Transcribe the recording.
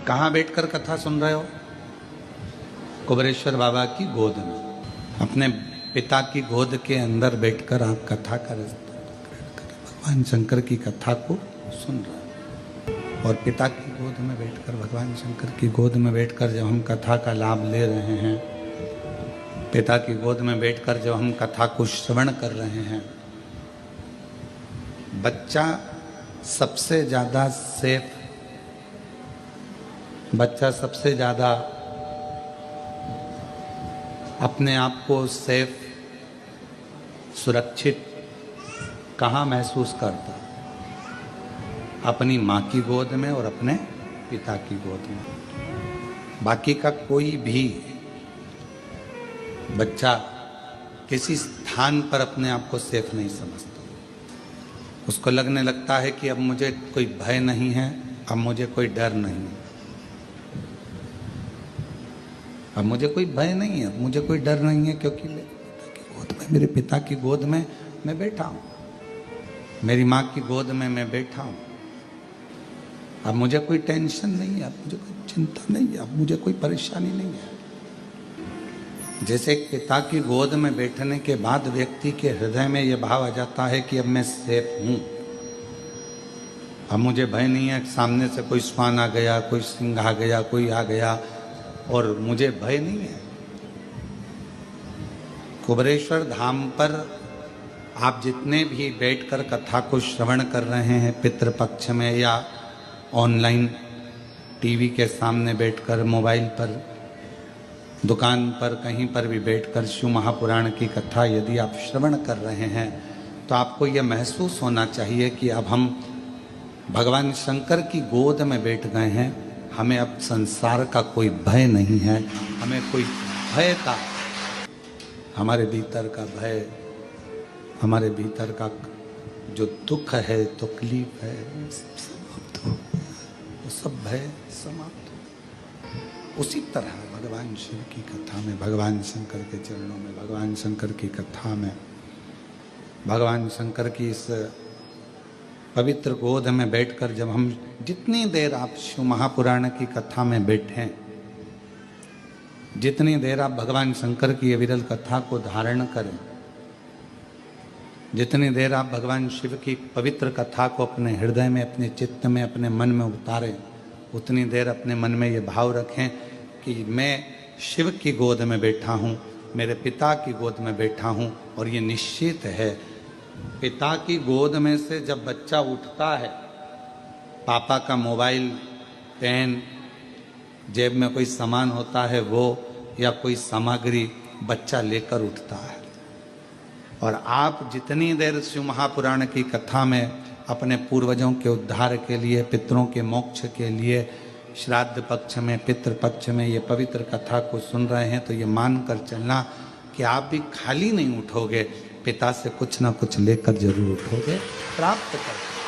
कहाँ बैठकर कथा सुन रहे हो? कुबेरेश्वर बाबा की गोद में, अपने पिता की गोद के अंदर बैठकर आप कथा कर भगवान शंकर की कथा को सुन रहे हो। और पिता की गोद में बैठकर, भगवान शंकर की गोद में बैठकर जब हम कथा का लाभ ले रहे हैं, पिता की गोद में बैठकर जब हम कथा को श्रवण कर रहे हैं, बच्चा सबसे ज्यादा सेफ, बच्चा सबसे ज्यादा अपने आप को सेफ, सुरक्षित कहाँ महसूस करता? अपनी माँ की गोद में और अपने पिता की गोद में। बाकी का कोई भी बच्चा किसी स्थान पर अपने आप को सेफ नहीं समझता। उसको लगने लगता है कि अब मुझे कोई भय नहीं है, अब मुझे कोई डर नहीं है, अब मुझे कोई भय नहीं है, अब मुझे कोई डर नहीं है, क्योंकि मेरे पिता की गोद में मैं बैठा हूँ, मेरी माँ की गोद में मैं बैठा हूँ। अब मुझे कोई टेंशन नहीं है, अब मुझे कोई चिंता नहीं है, अब मुझे कोई परेशानी नहीं है। जैसे एक पिता की गोद में बैठने के बाद व्यक्ति के हृदय में यह भाव आ जाता है कि अब मैं सेफ हूँ, अब मुझे भय नहीं है, सामने से कोई श्वान आ गया, कोई सिंह आ गया, कोई आ गया और मुझे भय नहीं है। कुबेरेश्वर धाम पर आप जितने भी बैठकर कथा को श्रवण कर रहे हैं, पितृपक्ष में या ऑनलाइन टीवी के सामने बैठकर, मोबाइल पर, दुकान पर, कहीं पर भी बैठकर शिव महापुराण की कथा यदि आप श्रवण कर रहे हैं, तो आपको यह महसूस होना चाहिए कि अब हम भगवान शंकर की गोद में बैठ गए हैं। हमें अब संसार का कोई भय नहीं है, हमें कोई भय का, हमारे भीतर का भय, हमारे भीतर का जो दुख है, तकलीफ है, समाप्त हो, वो सब भय समाप्त हो। उसी तरह भगवान शिव की कथा में, भगवान शंकर के चरणों में, भगवान शंकर की कथा में, भगवान शंकर की इस पवित्र गोद में बैठकर जब हम, जितनी देर आप शिव महापुराण की कथा में बैठे, जितनी देर आप भगवान शंकर की विरल कथा को धारण करें, जितनी देर आप भगवान शिव की पवित्र कथा को अपने हृदय में, अपने चित्त में, अपने मन में उतारें, उतनी देर अपने मन में ये भाव रखें कि मैं शिव की गोद में बैठा हूँ, मेरे पिता की गोद में बैठा हूँ। और ये निश्चित है, पिता की गोद में से जब बच्चा उठता है, पापा का मोबाइल, पेन, जेब में कोई सामान होता है वो, या कोई सामग्री बच्चा लेकर उठता है। और आप जितनी देर शिव महापुराण की कथा में अपने पूर्वजों के उद्धार के लिए, पितरों के मोक्ष के लिए, श्राद्ध पक्ष में, पितृ पक्ष में ये पवित्र कथा को सुन रहे हैं, तो ये मान कर चलना कि आप भी खाली नहीं उठोगे, पिता से कुछ ना कुछ लेकर जरूर उठोगे, प्राप्त कर।